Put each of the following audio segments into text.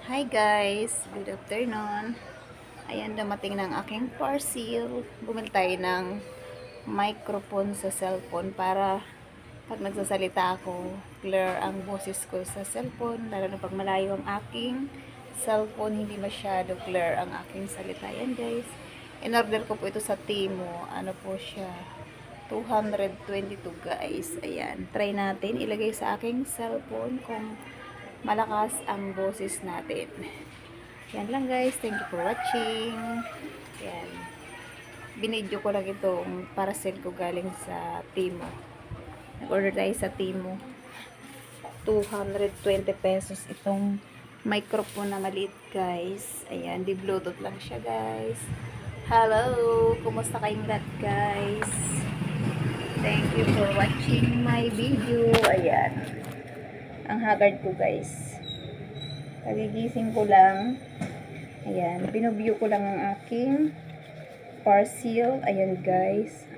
Hi guys, good afternoon. Ayan, dumating ng aking parcel. Bumili tayo ng microphone sa cellphone para pag nagsasalita ako, clear ang boses ko sa cellphone. Lalo na pag malayo ang aking cellphone, hindi masyado clear ang aking salita. Ayan guys, in-order ko po ito sa Temu. Ano po siya? 222 guys. Ayan, try natin ilagay sa aking cellphone kung malakas ang boses natin. Yan lang guys. Thank you for watching. Yan. Binidyo ko lang itong parcel ko galing sa Temu. Nag-order tayo sa Temu. 220 pesos itong microphone na maliit guys. Ayan. Di Bluetooth lang siya guys. Hello! Kumusta kayong lahat guys? Thank you for watching my video. Ayan. Ang haggard ko guys. Kagigising ko lang. Ayan, binubview ko lang ang aking parcel. Ayan guys.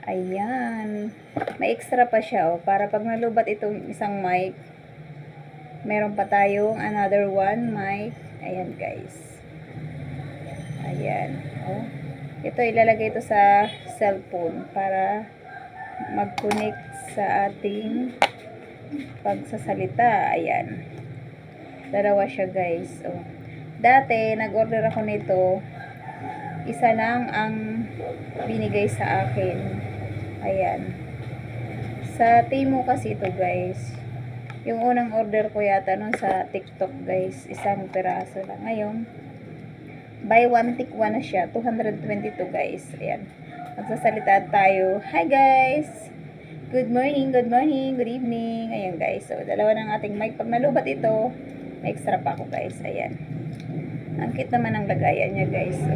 Ayan. May extra pa siya oh. Para pag nalubat itong isang mic, meron pa tayong another one mic. Ayan guys. Ayan. Oh. Ito ilalagay ito sa cellphone para mag-connect sa ating pagsasalita. Ayan. Dalawa siya guys. Oh. Dati, nag-order ako nito. Isa lang ang binigay sa akin. Ayan. Sa Temu kasi ito guys. Yung unang order ko yata nun sa TikTok guys. Isang piraso lang. Ngayon, buy one take one na siya. 222 guys. Ayan. Magsasalita tayo. Hi guys! Good morning, good evening. Ayan guys. So, dalawa ng ating mic. Pag nalubat ito, may extra pa ako guys. Ayan. Ang cute naman ang lagayan niya guys. So,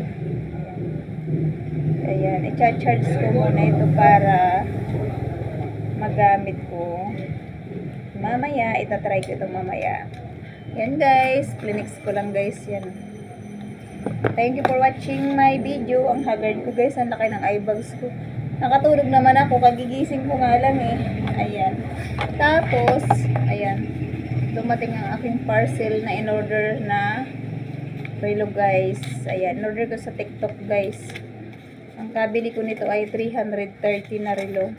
ayan. I-charge ko muna ito para magamit ko. Mamaya, itatry ko ito mamaya. Yan guys. Plinix ko lang guys. Yan. Thank you for watching my video. Ang haggard ko guys. Ang laki ng eye bags ko. Nakatulog naman ako. Kagigising ko nga lang eh. Ayan. Tapos, ayan. Dumating ang aking parcel na in-order na relo guys. Ayan, in-order ko sa TikTok guys. Ang kabili ko nito ay 330 na relo.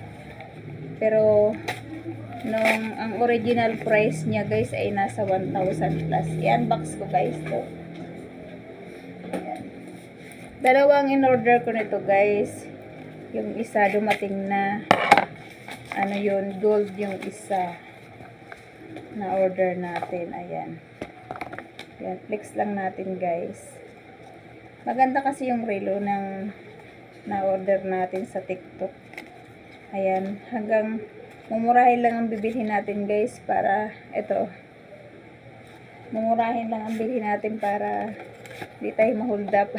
Pero ang original price niya guys ay nasa 1,000 plus. I-unbox ko guys to. Ayan. Dalawang in-order ko nito guys. Yung isa dumating na ano yun, gold yung isa na order natin. Ayan. Ayan, flex lang natin guys. Maganda kasi yung relo ng na order natin sa TikTok. Ayan, hanggang mumurahin lang ang bibilhin natin guys para ito. Mumurahin lang ang bilhin natin para di tayo ma-hold up.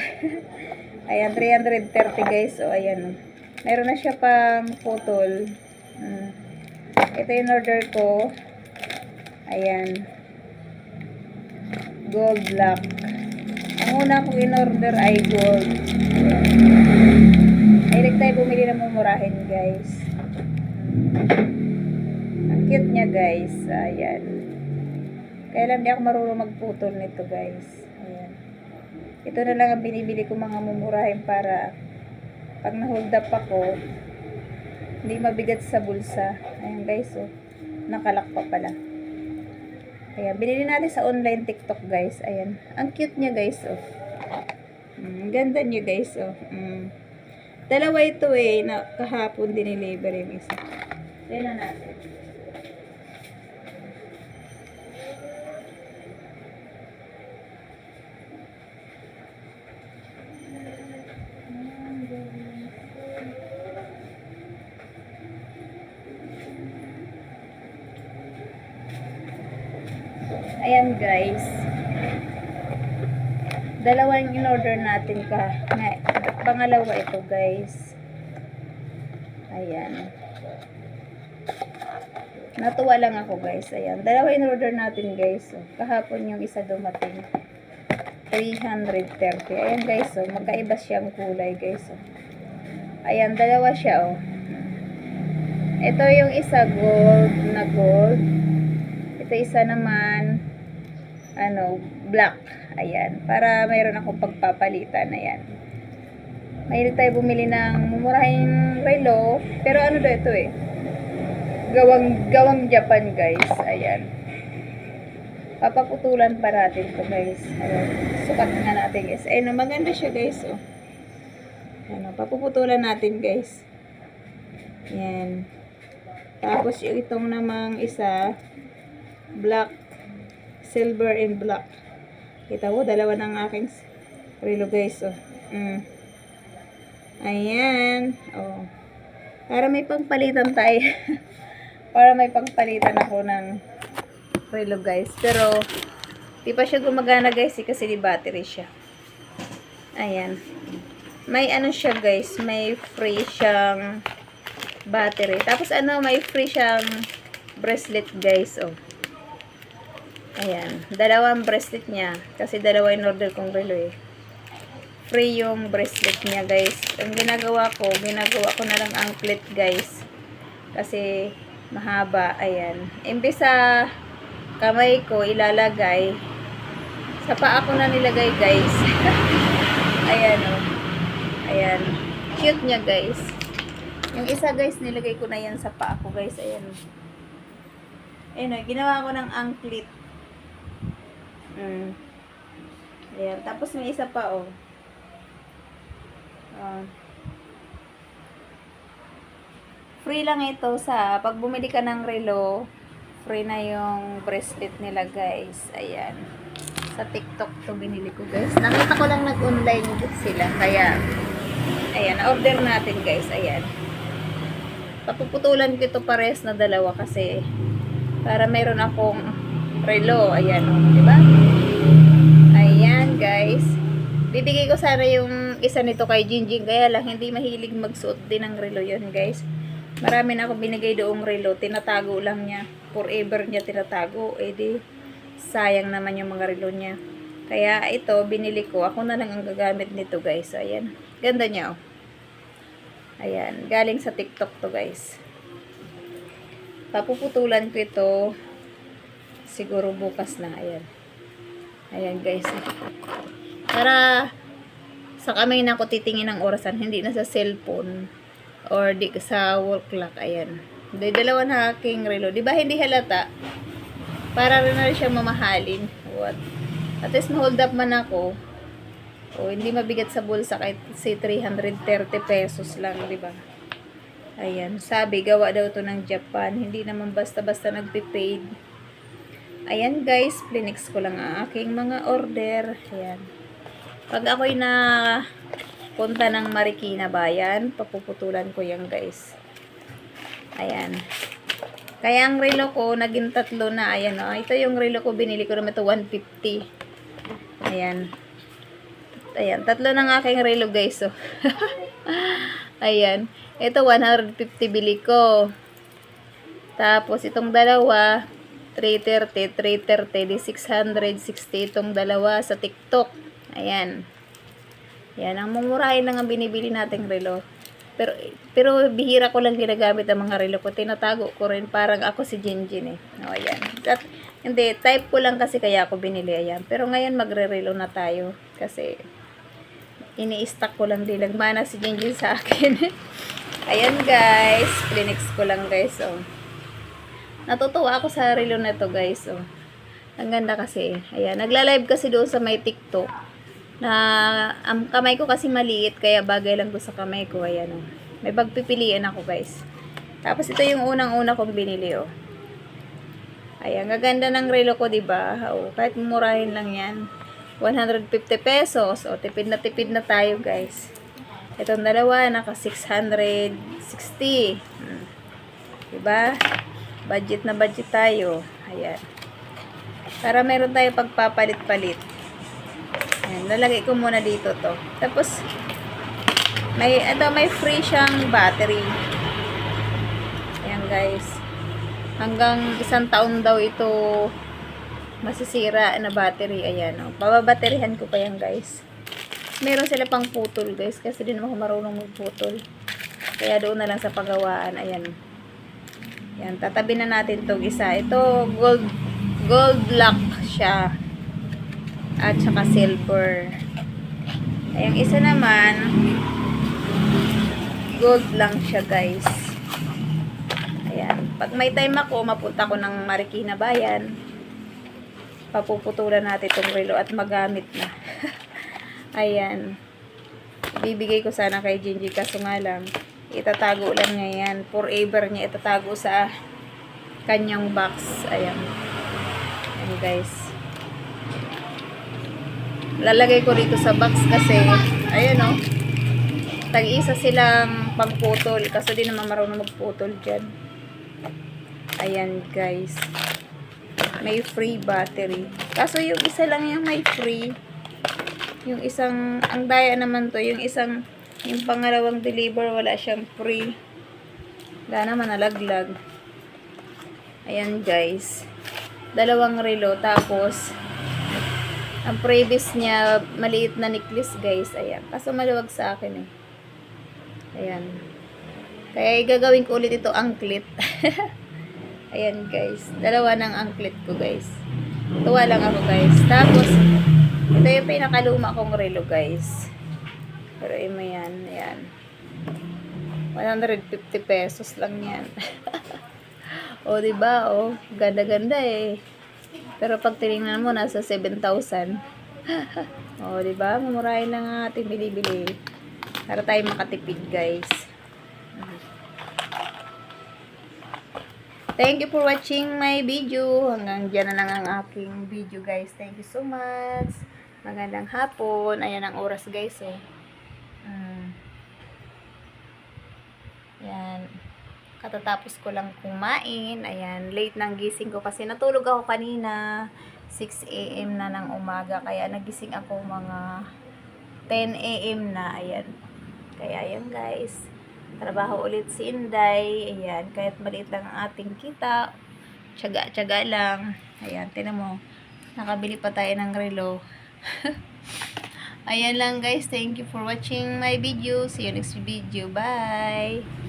Ayan, 330 guys. O ayan. Meron na siya pang putol. Ito yung order ko. Ayan. Gold black. Ang una kong in-order ay gold. Ay, tayo bumili ng mumurahin, guys. Ang cute niya, guys. Ayan. Kaya lang di ako marunong magputol nito, guys. Ayan. Ito na lang ang binibili ko mga mumurahin para pag na-hold up ako, hindi mabigat sa bulsa. Ayan, guys. Oh. Nakalak pa pala. Ayan, binili natin sa online TikTok guys. Ayan, ang cute niya guys oh. Ganda niya guys oh. Dalawa ito eh, na kahapon dineliver yung isa. Tingnan natin. Ayan guys. Dalawang in-order natin pangalawa ito guys. Ayan. Natuwa lang ako guys. Ayan. Dalawa in-order natin guys. So, kahapon yung isa dumating. 330. Ayan guys. So, magkaiba siyang kulay guys. So, ayan. Dalawa siya oh. Ito yung isa gold na gold. Ito isa naman ano, black. Ayan. Para mayroon akong pagpapalitan. Ayan. Mahilig tayo bumili ng mumurahing relo. Pero ano daw ito eh. Gawang Japan guys. Ayan. Papaputulan pa natin to guys. Ayan. Sukat nga natin guys. Ayun, maganda siya guys. Oh. Ayan, papuputulan natin guys. Ayan. Tapos yung itong namang isa, black, silver and black. Kita mo, dalawa ng aking relo guys. Oh. Ayan. Oh. Para may pagpalitan tayo. Para may pagpalitan ako ng relo guys. Pero, di pa siya gumagana guys kasi di battery siya. Ayan. May ano siya guys. May free siyang battery. Tapos ano, may free siyang bracelet guys. Oh. Ayan. Dalawang bracelet niya. Kasi dalawa in order kong relo eh. Free yung bracelet niya guys. Ang ginagawa ko na lang anklet guys. Kasi mahaba. Ayan. Imbis sa kamay ko ilalagay, sa paa ko na nilagay guys. Ayan o. Ayan. Cute niya guys. Yung isa guys, nilagay ko na yan sa paa ko guys. Ayan. Ayan o. Ginawa ko ng anklet. Ayan. Tapos may isa pa o. Free lang ito sa pag bumili ka ng relo, free na yung bracelet nila guys. Ayan. Sa TikTok to binili ko guys. Nakita ko lang nag-online sila. Kaya, ayan. Order natin guys. Ayan. Papuputulan ko ito pares na dalawa kasi para mayroon akong relo. Ayan. Diba? Ayan guys. Bibigay ko sana yung isa nito kay Jinjing. Kaya lang hindi mahilig magsuot din ng relo yun guys. Marami na akong binigay doong relo. Tinatago lang niya. Forever niya tinatago. Eh di, sayang naman yung mga relo niya. Kaya ito, binili ko. Ako na lang ang gagamit nito guys. So, ayan. Ganda niya oh. Ayan. Galing sa TikTok to guys. Papuputulan ko ito. Siguro bukas na. Ayan. Ayan guys. Para sa kamay na ako titingin ng orasan. Hindi na sa cellphone. Or di sa wall clock. Ayan. Dalawa na aking relo. Diba hindi halata? Para rin na siya mamahalin. What? At least ma-hold up man ako. O hindi mabigat sa bulsa kahit say 330 pesos lang. Diba? Ayan. Sabi, gawa daw to ng Japan. Hindi naman basta-basta nagpipaid. Ayan guys. Plinix ko lang ang aking mga order. Ayan. Pag ako'y na punta ng Marikina Bayan, papuputulan ko yan guys. Ayan. Kaya ang relo ko, naging 3 na. Ayan o. Ito yung relo ko, binili ko naman ito 150. Ayan. Ayan. 3 ng aking relo guys. Oh. Ayan. Ito 150 bili ko. Tapos itong dalawa, 330 di 660 itong dalawa sa TikTok. Ayan. Yan, ang mumurahin lang ang binibili nating relo. Pero bihira ko lang ginagamit ang mga relo ko. Tinatago ko rin. Parang ako si Jinjin eh. O, ayan. At, hindi, type ko lang kasi kaya ako binili. Ayan. Pero ngayon magre-relo na tayo. Kasi ini-stack ko lang din. Nagmana si Jinjin sa akin. Ayan guys. Plinix ko lang guys. Oh. Natutuwa ako sa relo na to guys. Oh. Ang ganda kasi. Ayan. Nagla-live kasi doon sa may TikTok. Na ang kamay ko kasi maliit kaya bagay lang ko sa kamay ko. Ayan oh. May pagpipilian ako guys. Tapos ito yung unang-una kong binili oh. Ayan, gaganda ng relo ko, diba? Oh, kahit murahin lang yan. 150 pesos. O, tipid na tayo guys. Itong dalawa naka 660. Diba? Budget na budget tayo. Ayan. Para meron tayo pagpapalit-palit. Ayan, lalagay ko muna dito to. Tapos, may free siyang battery. Ayan guys. Hanggang 1 taon daw ito masisira na battery. Ayan o. Bababaterihan ko pa yan guys. Meron sila pang putol guys. Kasi din ako marunong magputol. Kaya doon na lang sa pagawaan. Ayan. Ayan. Tatabi na natin itong isa. Ito gold lock siya. at saka silver. Ay, ang isa naman, gold lang siya guys. Ayan. Pag may time ako, mapunta ko ng Marikina Bayan. Papuputulan natin itong relo at magamit na. Ayan. Bibigay ko sana kay Gingy kaso nga lang, itatago lang niya yan. Forever niya itatago sa kanyang box. Ayan. Ayan guys. Lalagay ko rito sa box kasi, ayan o. Tag-isa silang pagputol. Kaso di naman marunong magputol dyan. Ayan guys. May free battery. Kaso yung isa lang yung may free. Yung isang, ang daya naman to, yung isang, yung pangalawang deliver, wala siyang free. Wala naman, nalaglag. Ayan guys. Dalawang relo, tapos, ang previous niya, maliit na necklace guys. Ayan. Kaso maluwag sa akin eh. Ayan. Kaya gagawin ko ulit ito anklet. Ayan guys. Dalawa ng anklet ko guys. Tuwa lang ako guys. Tapos, ito yung pinakaluma kong relo guys. Pero mo yan. Ayan. 150 pesos lang yan. O diba? O. Ganda-ganda eh. Pero pag tinignan mo, nasa 7,000. O diba? Mamurahin lang ang ating bilibili. Para tayo makatipid guys. Thank you for watching my video. Hanggang dyan na lang ang aking video guys. Thank you so much. Magandang hapon. Ayan ang oras guys eh. Ayan. Katatapos ko lang kumain. Ayan. Late nang gising ko kasi natulog ako kanina. 6 AM na ng umaga. Kaya nagising ako mga 10 AM na. Ayan. Kaya ayan guys. Trabaho ulit si Inday. Ayan. Kahit maliit lang ang ating kita. Tiyaga-tiyaga lang. Ayan. Tinan mo. Nakabili pa tayo ng relo. Ayan lang guys. Thank you for watching my video. See you next video. Bye!